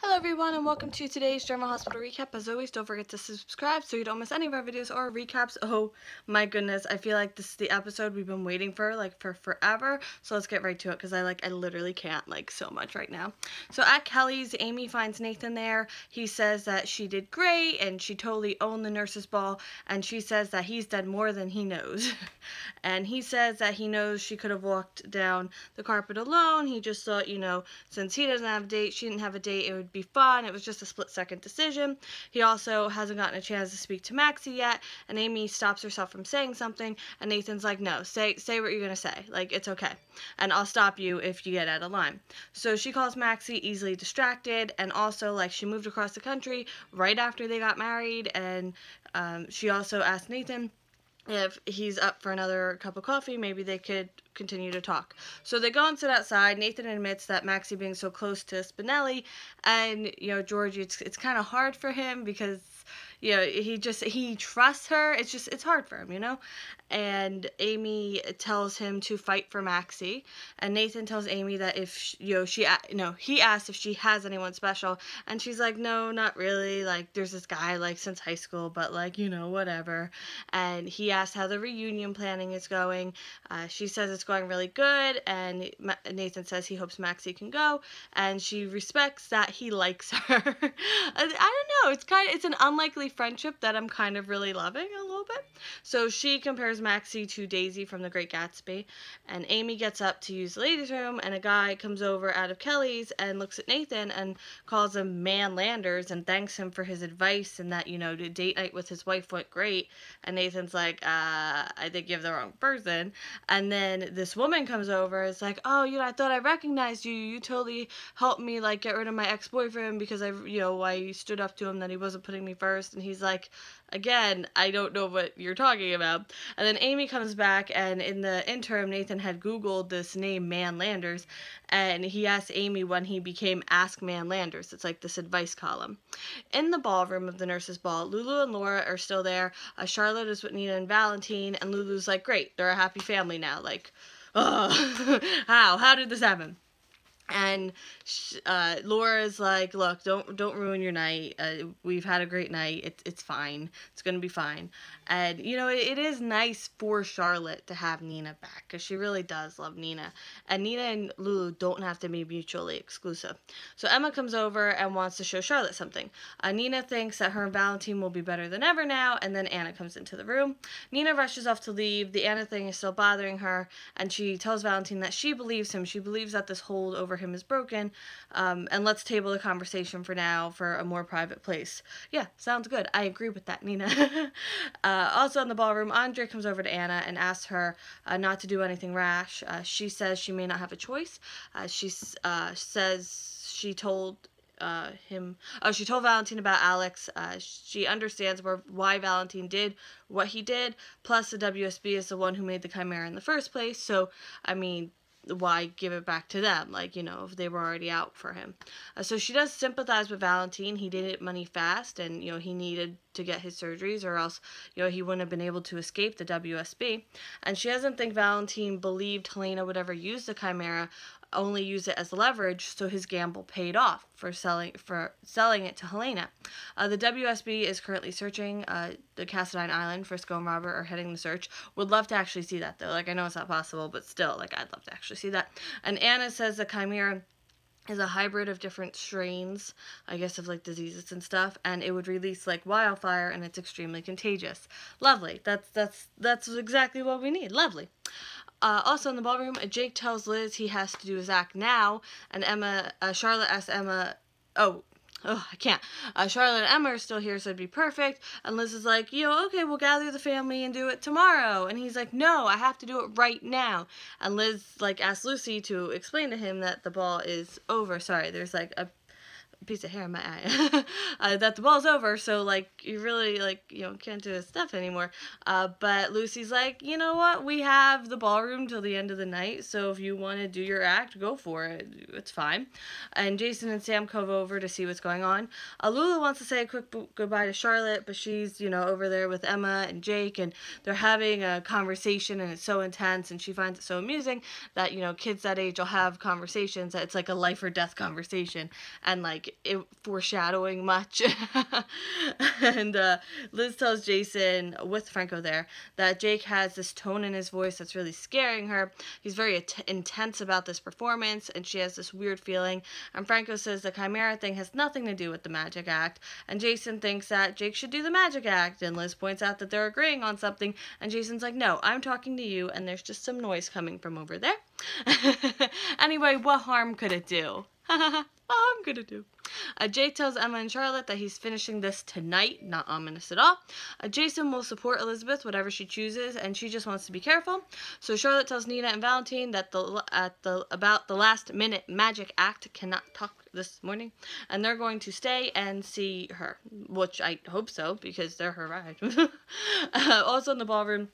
Hello everyone and welcome to today's General Hospital recap. As always, don't forget to subscribe so you don't miss any of our videos or recaps. Oh my goodness, I feel like this is the episode we've been waiting for for forever. So let's get right to it because I literally can't so much right now. So at Kelly's, Amy finds Nathan there. He says that she did great and she totally owned the nurse's ball, and she says that he's done more than he knows. And he says that he knows she could have walked down the carpet alone. He just thought, since he doesn't have a date, she didn't have a date, it would be fun. It was just a split-second decision. He also hasn't gotten a chance to speak to Maxie yet, and Amy stops herself from saying something, and Nathan's like, no, say what you're gonna say. It's okay. And I'll stop you if you get out of line. So she calls Maxie easily distracted, and also, she moved across the country right after they got married, and she also asked Nathan if he's up for another cup of coffee, maybe they could continue to talk. So they go and sit outside. Nathan admits that Maxie being so close to Spinelli and, Georgie, it's kind of hard for him because, he trusts her. It's hard for him, And Amy tells him to fight for Maxie, and Nathan tells Amy that if, he asks if she has anyone special, and she's like, no, not really, there's this guy, since high school, but, whatever. And he asks how the reunion planning is going. She says it's going really good, and Nathan says he hopes Maxie can go, and she respects that he likes her. I don't know, it's an unlikely friendship that I'm kind of really loving a little bit. So she compares Maxie to Daisy from The Great Gatsby, and Amy gets up to use the ladies' room, and a guy comes over out of Kelly's and looks at Nathan and calls him Man Landers and thanks him for his advice and that, the date night with his wife went great. And Nathan's like, I think you have the wrong person. And then this woman comes over, it's like, oh, I thought I recognized you. You totally helped me, get rid of my ex-boyfriend because I stood up to him that he wasn't putting me first. And he's like, again, I don't know what you're talking about. And then Amy comes back, and in the interim, Nathan had Googled this name, Man Landers, and he asked Amy when he became Ask Man Landers. It's this advice column. In the ballroom of the nurses' ball, Lulu and Laura are still there. Charlotte is with Nina and Valentine, and Lulu's like, great, they're a happy family now. How did this happen? And Laura's like, look, don't ruin your night. We've had a great night. It's fine. It's gonna be fine. And it is nice for Charlotte to have Nina back because she really does love Nina. And Nina and Lulu don't have to be mutually exclusive. So Emma comes over and wants to show Charlotte something. Nina thinks that her and Valentine will be better than ever now, and then Anna comes into the room. Nina rushes off to leave. The Anna thing is still bothering her, and she tells Valentine that she believes him. She believes that this hold over him is broken, and let's table the conversation for now for a more private place. Yeah, sounds good. I agree with that, Nina. Also in the ballroom, Andre comes over to Anna and asks her not to do anything rash. She says she may not have a choice. She says she told she told Valentine about Alex. She understands why Valentine did what he did, plus the WSB is the one who made the Chimera in the first place, so, why give it back to them, if they were already out for him. So she does sympathize with Valentine. He needed money fast, and, he needed to get his surgeries, or else, he wouldn't have been able to escape the WSB. And she doesn't think Valentine believed Helena would ever use the Chimera, only use it as leverage, so his gamble paid off for selling it to Helena. The WSB is currently searching the Cassadine Island. Frisco and Robert are heading the search. Would love to actually see that, though. I know it's not possible, but still, I'd love to actually see that. And Anna says the Chimera is a hybrid of different strains, I guess, of diseases and stuff, and it would release like wildfire, and it's extremely contagious. Lovely. That's exactly what we need. Lovely. Also in the ballroom, Jake tells Liz he has to do his act now, and Charlotte asks Emma, I can't. Charlotte and Emma are still here, so it'd be perfect. And Liz is like, okay, we'll gather the family and do it tomorrow. And he's like, no, I have to do it right now. And Liz, asks Lucy to explain to him that the ball is over. Sorry, there's, a piece of hair in my eye. That the ball's over, so, you really, can't do his stuff anymore. But Lucy's like, you know what, we have the ballroom till the end of the night, so if you want to do your act, go for it. It's fine. And Jason and Sam come over to see what's going on. Lulu wants to say a quick goodbye to Charlotte, but she's, over there with Emma and Jake, and they're having a conversation, and it's so intense, and she finds it so amusing that, kids that age will have conversations that it's like a life or death conversation, and, like foreshadowing much. And Liz tells Jason, with Franco there, that Jake has this tone in his voice that's really scaring her. He's very intense about this performance, and she has this weird feeling. And Franco says the Chimera thing has nothing to do with the magic act, and Jason thinks that Jake should do the magic act, and Liz points out that they're agreeing on something, and Jason's like, no, I'm talking to you, and there's just some noise coming from over there. Anyway, what harm could it do? What harm could it do? Jake tells Emma and Charlotte that he's finishing this tonight, not ominous at all. Jason will support Elizabeth, whatever she chooses, and she just wants to be careful. So Charlotte tells Nina and Valentine that about the last minute magic act cannot talk this morning, and they're going to stay and see her, which I hope so, because they're her ride. Also in the ballroom,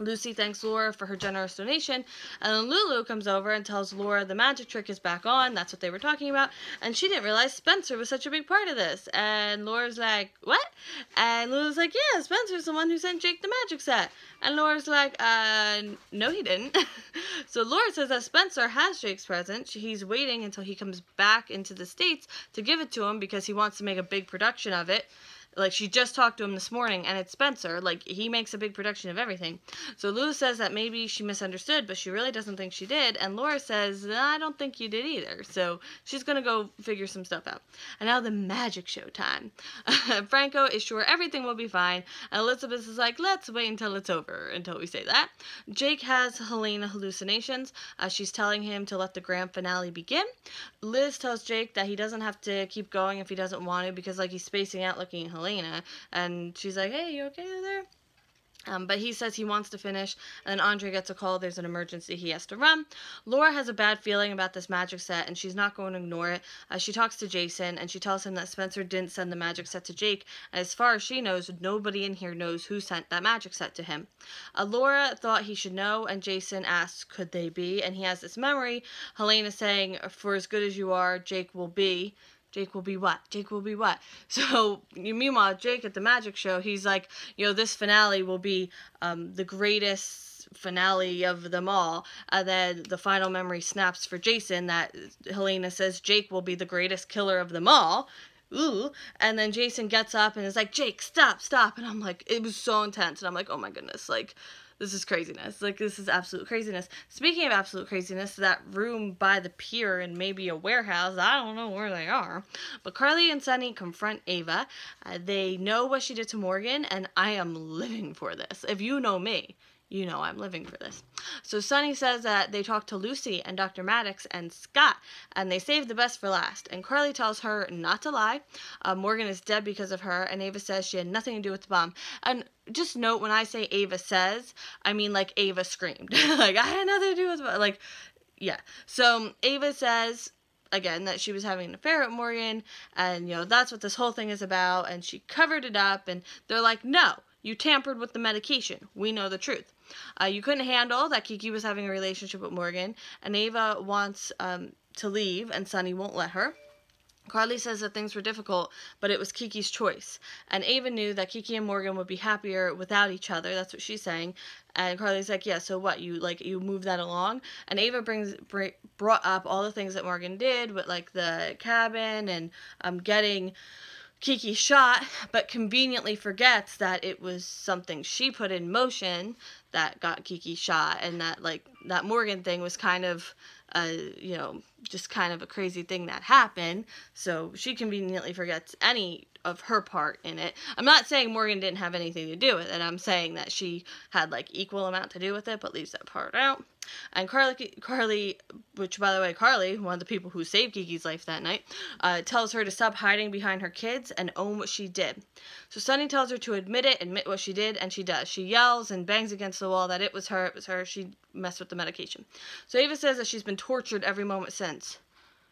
Lucy thanks Laura for her generous donation, and then Lulu comes over and tells Laura the magic trick is back on. That's what they were talking about, and she didn't realize Spencer was such a big part of this. And Laura's like, what? And Lulu's like, yeah, Spencer's the one who sent Jake the magic set. And Laura's like, no he didn't. So Laura says that Spencer has Jake's present. He's waiting until he comes back into the States to give it to him because he wants to make a big production of it. Like, she just talked to him this morning, and it's Spencer. Like, he makes a big production of everything. So Lulu says that maybe she misunderstood, but she really doesn't think she did. And Laura says, I don't think you did either. So she's going to go figure some stuff out. And now the magic show time. Franco is sure everything will be fine. And Elizabeth is like, let's wait until it's over, until we say that. Jake has Helena hallucinations. She's telling him to let the grand finale begin. Liz tells Jake that he doesn't have to keep going if he doesn't want to, because, like, he's spacing out looking at Helena, and she's like, hey, you okay there? But he says he wants to finish, and then Andre gets a call. There's an emergency. He has to run. Laura has a bad feeling about this magic set, and she's not going to ignore it. She talks to Jason, and she tells him that Spencer didn't send the magic set to Jake, and as far as she knows, nobody in here knows who sent that magic set to him. Laura thought he should know, and Jason asks, could they be? And he has this memory. Helena saying, for as good as you are, Jake will be. Jake will be what? Jake will be what? So, meanwhile, Jake at the magic show, he's like, this finale will be the greatest finale of them all. And then the final memory snaps for Jason that Helena says Jake will be the greatest killer of them all. Ooh. And then Jason gets up and is like, Jake, stop. And I'm like, it was so intense. And I'm like, oh my goodness, like, this is craziness. Like, this is absolute craziness. Speaking of absolute craziness, that room by the pier and maybe a warehouse, I don't know where they are. But Carly and Sunny confront Ava. They know what she did to Morgan, and I am living for this. If you know me, you know I'm living for this. So Sunny says that they talked to Lucy and Dr. Maddox and Scott, and they saved the best for last. And Carly tells her not to lie. Morgan is dead because of her, and Ava says she had nothing to do with the bomb. And just note, when I say Ava says, I mean, like, Ava screamed. Like, I had nothing to do with it. Like, yeah. So Ava says, again, that she was having an affair with Morgan, and, that's what this whole thing is about, and she covered it up, and they're like, no, you tampered with the medication. We know the truth. You couldn't handle that Kiki was having a relationship with Morgan, and Ava wants to leave, and Sunny won't let her. Carly says that things were difficult, but it was Kiki's choice. And Ava knew that Kiki and Morgan would be happier without each other. That's what she's saying. And Carly's like, yeah, so what? You move that along? And Ava brought up all the things that Morgan did with, like, the cabin and getting Kiki shot, but conveniently forgets that it was something she put in motion that got Kiki shot, and that, like, that Morgan thing was kind of, just kind of a crazy thing that happened. So she conveniently forgets any of her part in it. I'm not saying Morgan didn't have anything to do with it. I'm saying that she had, like, equal amount to do with it, but leaves that part out. And Carly, which, by the way, Carly, one of the people who saved Kiki's life that night, tells her to stop hiding behind her kids and own what she did. So Sunny tells her to admit what she did, and she does. She yells and bangs against the wall that it was her, she messed with the medication. So Ava says that she's been tortured every moment since.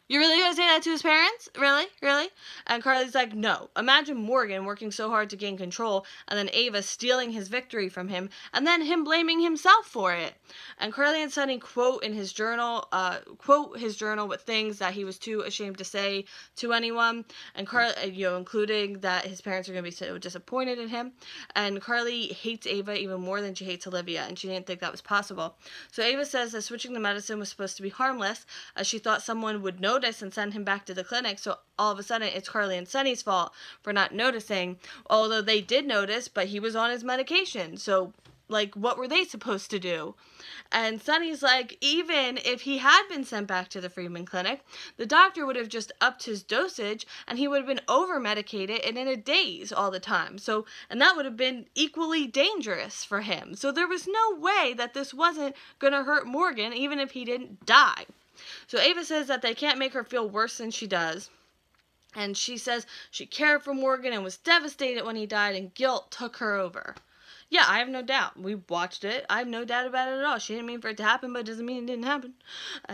You really gonna say that to his parents? Really? And Carly's like, no. Imagine Morgan working so hard to gain control, and then Ava stealing his victory from him, and then him blaming himself for it. And Carly and Sunny quote his journal with things that he was too ashamed to say to anyone, and Carly, including that his parents are gonna be so disappointed in him. And Carly hates Ava even more than she hates Olivia, and she didn't think that was possible. So Ava says that switching the medicine was supposed to be harmless, as she thought someone would notice notice and send him back to the clinic. So all of a sudden it's Carly and Sunny's fault for not noticing, although they did notice, but he was on his medication. So, like, what were they supposed to do? And Sunny's like, even if he had been sent back to the Freeman Clinic, the doctor would have just upped his dosage and he would have been over-medicated and in a daze all the time. So, and that would have been equally dangerous for him. So there was no way that this wasn't going to hurt Morgan, even if he didn't die. So Ava says that they can't make her feel worse than she does. And she says she cared for Morgan and was devastated when he died, and guilt took her over. Yeah, I have no doubt. We watched it. I have no doubt about it at all. She didn't mean for it to happen, but it doesn't mean it didn't happen.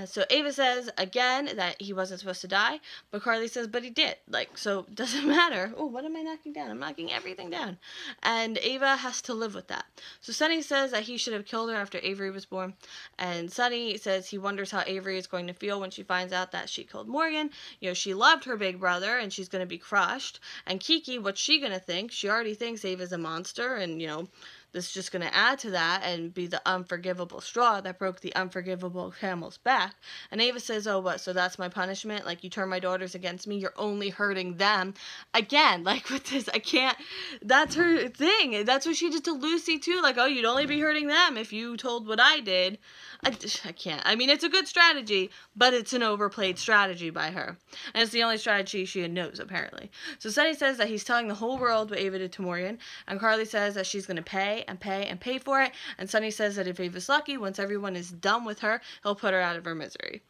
So Ava says, again, that he wasn't supposed to die. But Carly says, but he did. Like, so it doesn't matter. Oh, what am I knocking down? I'm knocking everything down. And Ava has to live with that. So Sunny says that he should have killed her after Avery was born. And Sunny says he wonders how Avery is going to feel when she finds out that she killed Morgan. You know, she loved her big brother, and she's going to be crushed. And Kiki, what's she going to think? She already thinks Ava's a monster, and, you know, this is just going to add to that and be the unforgivable straw that broke the unforgivable camel's back. And Ava says, oh, what, so that's my punishment? Like, you turn my daughters against me, you're only hurting them. Again, like, with this, I can't, that's her thing. That's what she did to Lucy, too. Like, oh, you'd only be hurting them if you told what I did. I can't. I mean, it's a good strategy, but it's an overplayed strategy by her. And it's the only strategy she knows, apparently. So Sunny says that he's telling the whole world what Ava did to Morgan, and Carly says that she's going to pay and pay and pay for it, and Sunny says that if Ava's lucky, once everyone is done with her, he'll put her out of her misery.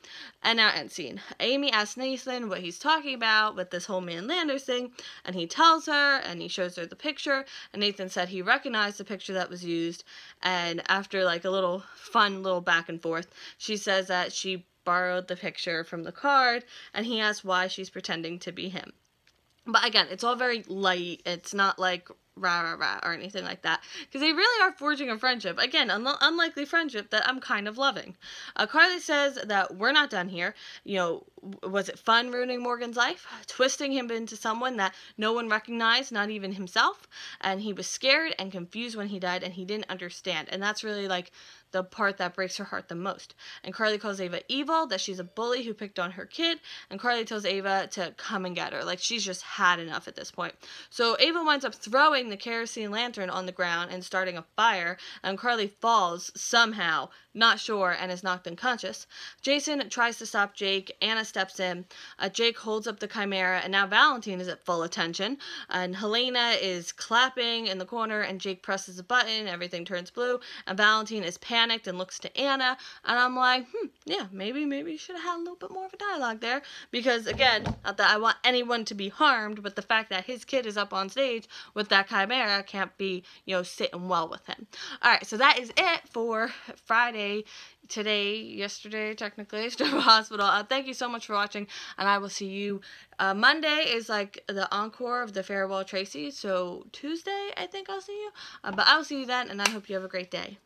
And now, end scene. Amy asks Nathan what he's talking about with this whole man Landers thing, and he tells her, and he shows her the picture, and Nathan said he recognized the picture that was used, and after, like, a little fun little back and forth, she says that she borrowed the picture from the card, and he asks why she's pretending to be him. But again, it's all very light. It's not like rah rah rah or anything like that, because they really are forging a friendship. Again, unlikely friendship that I'm kind of loving. Carly says that we're not done here. You know, was it fun ruining Morgan's life, twisting him into someone that no one recognized, not even himself, and he was scared and confused when he died, and he didn't understand. And that's really, like, the part that breaks her heart the most. And Carly calls Ava evil, that she's a bully who picked on her kid, and Carly tells Ava to come and get her. Like, she's just had enough at this point. So Ava winds up throwing the kerosene lantern on the ground and starting a fire, and Carly falls somehow, not sure, and is knocked unconscious. Jason tries to stop Jake. Anna steps in. Jake holds up the chimera, and now Valentine is at full attention, and Helena is clapping in the corner, and Jake presses a button, everything turns blue, and Valentine is panicked and looks to Anna, and I'm like, yeah, maybe you should have had a little bit more of a dialogue there, because again, not that I want anyone to be harmed, but the fact that his kid is up on stage with that chimera can't be, you know, sitting well with him. Alright, so that is it for Friday, today, yesterday, technically, Stripper Hospital. Thank you so much for watching, and I will see you. Monday is like the encore of the Farewell Tracy, so Tuesday, I think I'll see you. But I'll see you then, and I hope you have a great day.